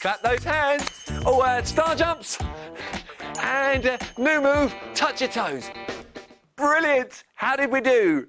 Clap those hands. Oh, star jumps. And new move, touch your toes. Brilliant. How did we do?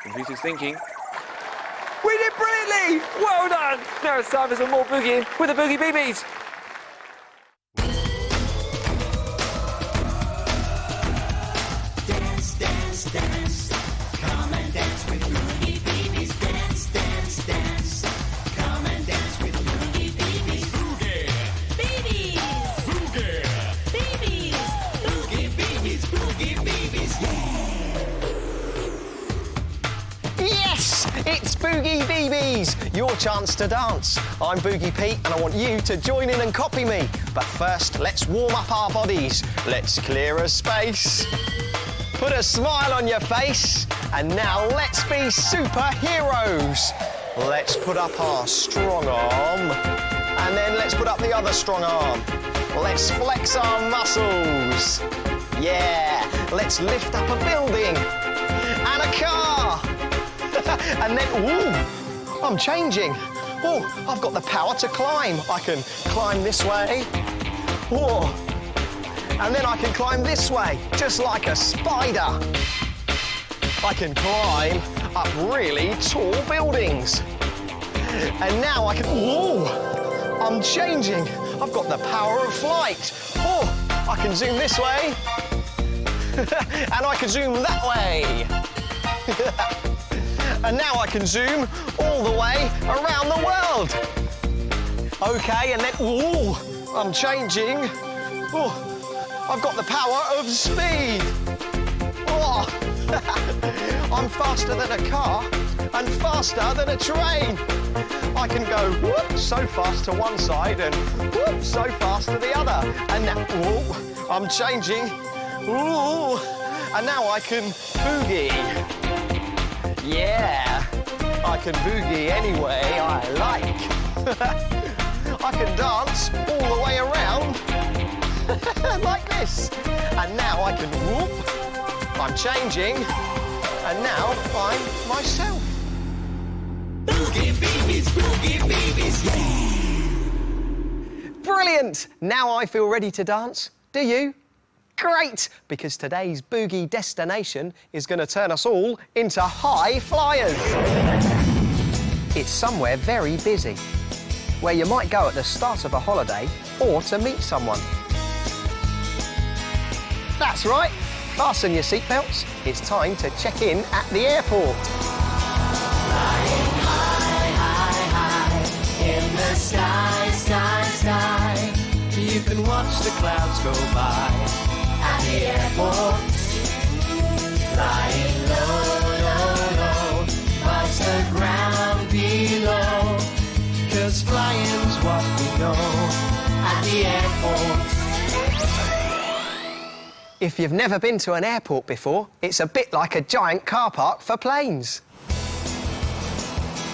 Computer's thinking. We did brilliantly. Well done. Now it's time for some more boogieing with the Boogie Beebies. Dance, dance, dance. Come and dance with Boogie Beebies. Dance, dance, dance. Come and dance with Boogie Beebies. Boogie Beebies. Boogie Beebies. Boogie Beebies. Boogie Beebies. Yes! It's Boogie Beebies, your chance to dance. I'm Boogie Pete and I want you to join in and copy me. But first, let's warm up our bodies. Let's clear a space. Put a smile on your face. And now let's be superheroes. Let's put up our strong arm. And then let's put up the other strong arm. Let's flex our muscles. Yeah, let's lift up a building. And a car. And then, ooh, I'm changing. Oh, I've got the power to climb. I can climb this way. Whoa. And then I can climb this way, just like a spider. I can climb up really tall buildings. And now I can, whoa, I'm changing. I've got the power of flight. Oh, I can zoom this way. And I can zoom that way. And now I can zoom all the way around the world. OK, and then, ooh, I'm changing. Oh, I've got the power of speed. Oh, I'm faster than a car and faster than a train. I can go whoop, so fast to one side and whoop, so fast to the other. And now, whoop, I'm changing. Ooh, and now I can boogie. Yeah, I can boogie any way I like. I can dance all the way around like this. And now I can whoop. I'm changing. And now I'm myself. Boogie Beebies. Boogie Beebies. Yeah. Brilliant! Now I feel ready to dance. Do you? Great! Because today's boogie destination is going to turn us all into high flyers. It's somewhere very busy, where you might go at the start of a holiday or to meet someone. That's right. Fasten your seatbelts. It's time to check in at the airport. Flying high, high, high in the sky, sky, sky. You can watch the clouds go by at the airport. Flying low, low, low, past the ground below. 'Cause flying's what we know at the airport. If you've never been to an airport before, it's a bit like a giant car park for planes.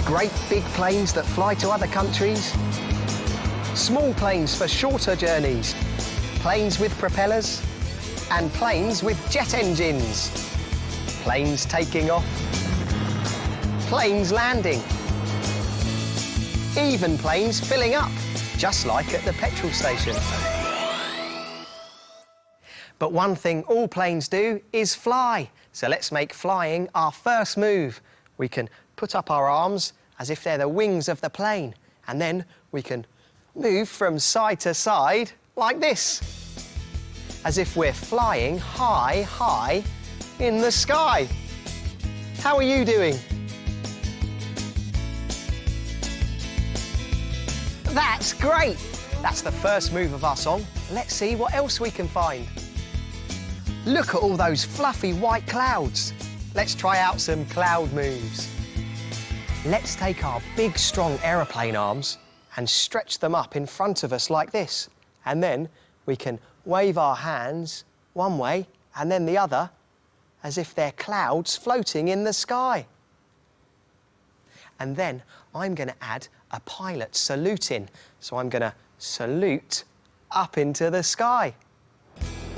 Great big planes that fly to other countries. Small planes for shorter journeys. Planes with propellers. And planes with jet engines. Planes taking off. Planes landing. Even planes filling up, just like at the petrol station. But one thing all planes do is fly. So let's make flying our first move. We can put up our arms as if they're the wings of the plane. And then we can move from side to side like this. As if we're flying high, high in the sky. How are you doing? That's great! That's the first move of our song. Let's see what else we can find. Look at all those fluffy white clouds. Let's try out some cloud moves. Let's take our big, strong aeroplane arms and stretch them up in front of us like this. And then we can wave our hands one way and then the other, as if they're clouds floating in the sky. And then I'm going to add a pilot salute in. So I'm going to salute up into the sky.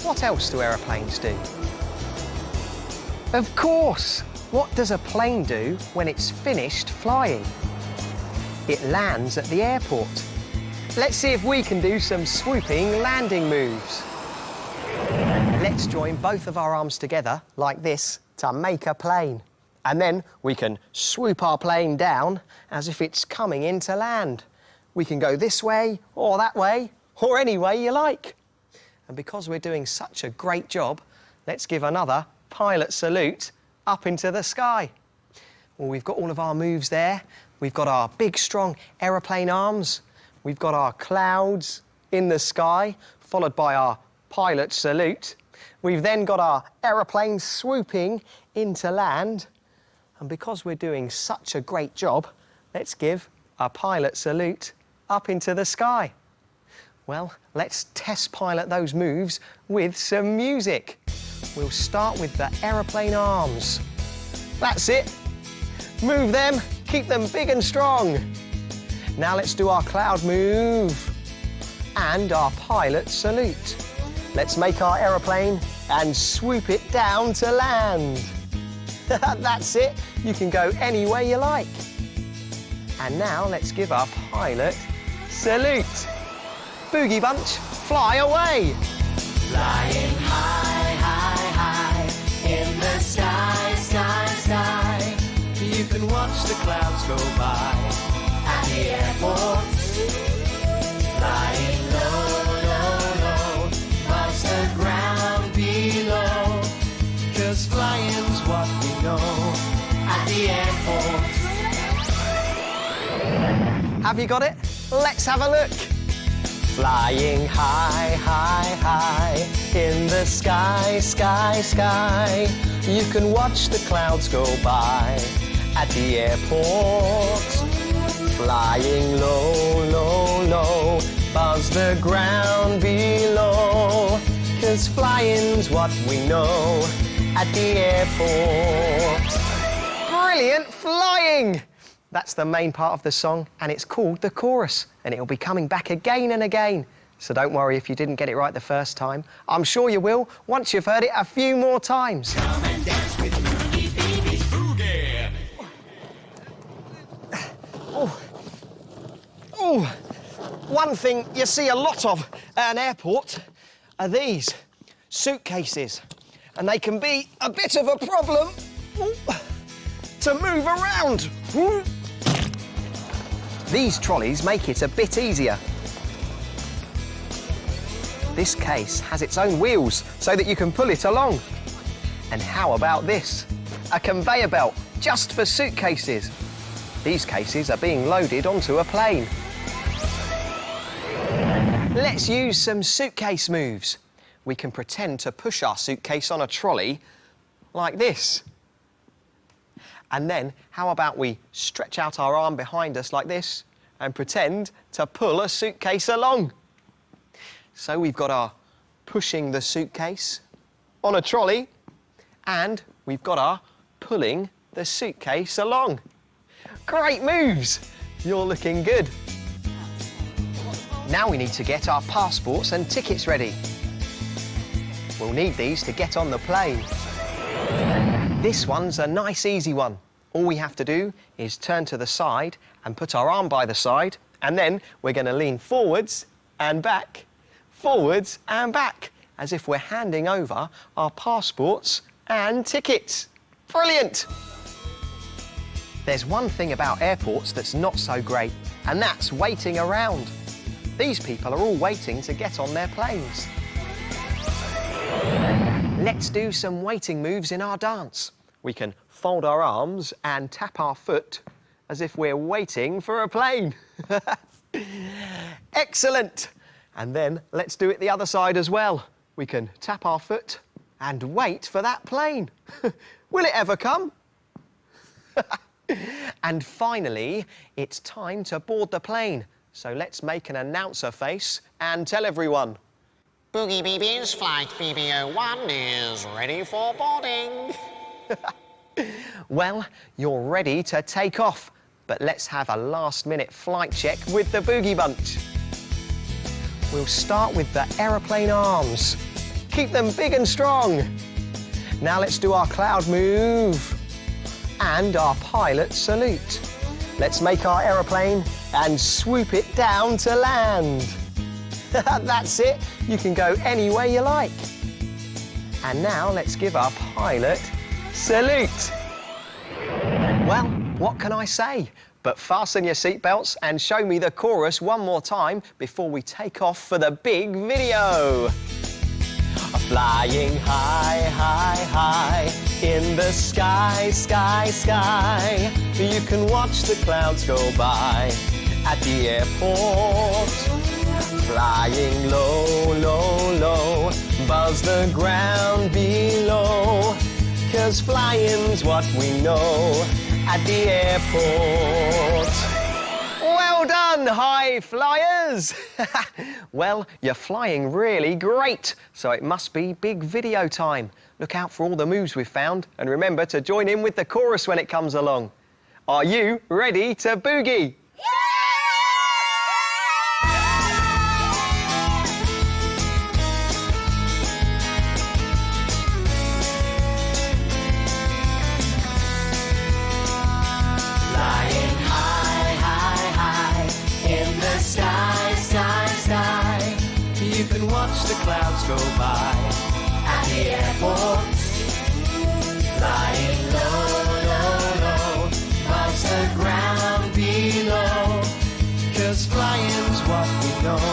What else do aeroplanes do? Of course! What does a plane do when it's finished flying? It lands at the airport. Let's see if we can do some swooping landing moves. Let's join both of our arms together like this to make a plane. And then we can swoop our plane down as if it's coming into land. We can go this way or that way or any way you like. And because we're doing such a great job, let's give another pilot salute up into the sky. Well, we've got all of our moves there. We've got our big, strong aeroplane arms. We've got our clouds in the sky, followed by our pilot salute. We've then got our aeroplane swooping into land. And because we're doing such a great job, let's give a pilot salute up into the sky. Well, let's test pilot those moves with some music. We'll start with the aeroplane arms. That's it. Move them, keep them big and strong. Now let's do our cloud move and our pilot salute. Let's make our aeroplane and swoop it down to land. That's it. You can go any way you like. And now let's give our pilot salute. Boogie Bunch, fly away. Flying high, high, high in the sky, sky, sky. You can watch the clouds go by at the airport. Flying low, low, low, past the ground below. 'Cause flying's what we know at the airport. Have you got it? Let's have a look. Flying high, high, high in the sky, sky, sky. You can watch the clouds go by at the airport. Flying low, low, low, buzz the ground below. 'Cause flying's what we know at the airport. Brilliant flying! That's the main part of the song, and it's called the chorus, and it'll be coming back again and again. So don't worry if you didn't get it right the first time. I'm sure you will once you've heard it a few more times. Come and dance with Boogie Beebies. Boogie. Oh, one thing you see a lot of at an airport are these suitcases, and they can be a bit of a problem to move around. These trolleys make it a bit easier. This case has its own wheels so that you can pull it along. And how about this? A conveyor belt just for suitcases. These cases are being loaded onto a plane. Let's use some suitcase moves. We can pretend to push our suitcase on a trolley like this. And then, how about we stretch out our arm behind us like this and pretend to pull a suitcase along? So we've got our pushing the suitcase on a trolley, and we've got our pulling the suitcase along. Great moves! You're looking good. Now we need to get our passports and tickets ready. We'll need these to get on the plane. This one's a nice, easy one. All we have to do is turn to the side and put our arm by the side, and then we're going to lean forwards and back, as if we're handing over our passports and tickets. Brilliant! There's one thing about airports that's not so great, and that's waiting around. These people are all waiting to get on their planes. Let's do some waiting moves in our dance. We can fold our arms and tap our foot as if we're waiting for a plane. Excellent! And then let's do it the other side as well. We can tap our foot and wait for that plane. Will it ever come? And finally, it's time to board the plane. So let's make an announcer face and tell everyone. Boogie Beebies, flight BB01 is ready for boarding. Well, you're ready to take off, but let's have a last-minute flight check with the Boogie Bunch. We'll start with the aeroplane arms. Keep them big and strong. Now let's do our cloud move and our pilot salute. Let's make our aeroplane and swoop it down to land. That's it, you can go anywhere you like. And now let's give our pilot salute. Well, what can I say? But fasten your seatbelts and show me the chorus one more time before we take off for the big video. Flying high, high, high in the sky, sky, sky. You can watch the clouds go by at the airport. Flying low, low, low, buzz the ground below. 'Cause flying's what we know at the airport. Well done, high flyers! Well, you're flying really great, so it must be big video time. Look out for all the moves we've found, and remember to join in with the chorus when it comes along. Are you ready to boogie? Sky, sky, sky. You can watch the clouds go by at the airport. Flying low, low, low, above the ground below. 'Cause flying's what we know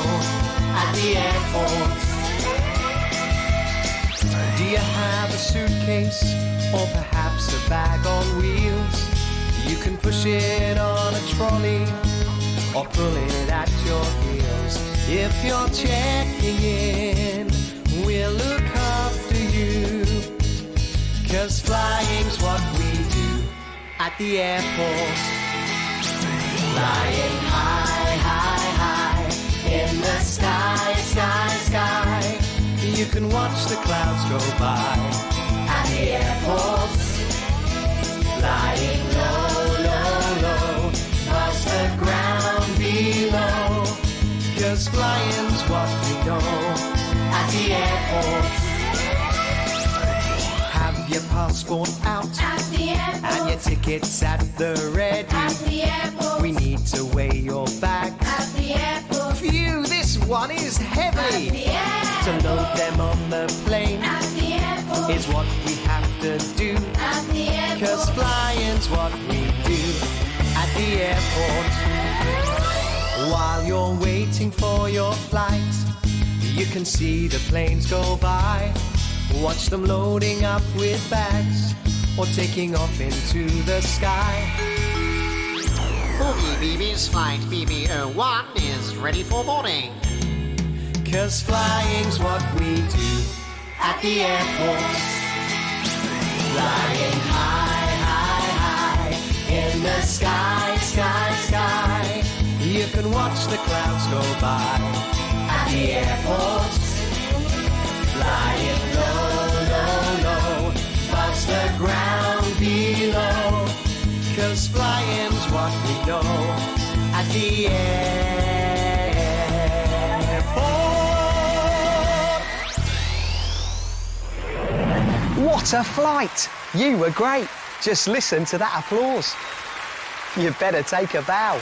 at the airport. Do you have a suitcase or perhaps a bag on wheels? You can push it on a trolley or pull it at your heels. If you're checking in, we'll look after you. 'Cause flying's what we do at the airport. Flying high, high, high in the sky, sky, sky. You can watch the clouds go by at the airport. Flying low, low, low, past the ground below. 'Cause flying's what we know at the airport. Have your passport out At the airport. and your tickets at the ready. At the airport. We need to weigh your bag. At the airport. Phew, this one is At heavy. the airport. To load them on the plane At the airport. is what we have to do. At the airport. 'Cause flying's what we do at the airport. While you're waiting for your flight, you can see the planes go by. Watch them loading up with bags or taking off into the sky. Boogie Beebies flight BB01 is ready for boarding. 'Cause flying's what we do at the airport. Flying high, high, high in the sky, sky, sky. You can watch the clouds go by at the airport. Flying low, low, low, past the ground below. 'Cause flying's what we know at the airport. What a flight! You were great. Just listen to that applause. You better take a bow.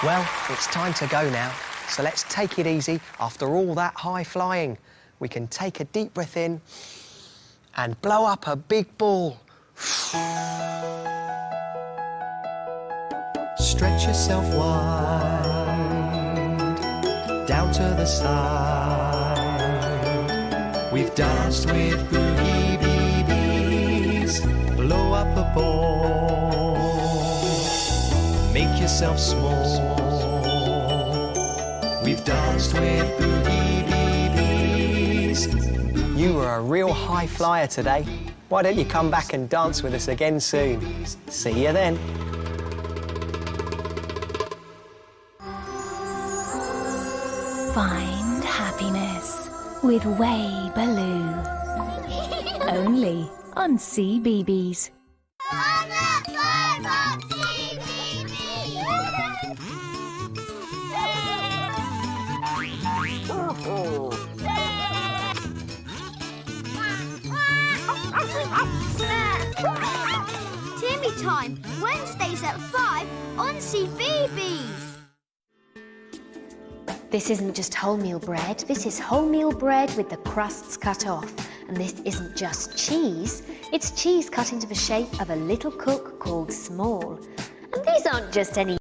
Well, it's time to go now. So let's take it easy after all that high flying. We can take a deep breath in and blow up a big ball. Stretch yourself wide, down to the side. We've danced with Boogie Beebies. Blow up a ball, make yourself small. We've danced with Boogie Beebies. You were a real high flyer today. Why don't you come back and dance with us again soon? See you then. Find happiness with Way Baloo. Only on CBeebies. Timmy, CBeebies. This isn't just wholemeal bread, this is wholemeal bread with the crusts cut off. And this isn't just cheese, it's cheese cut into the shape of a little cook called Small. And these aren't just any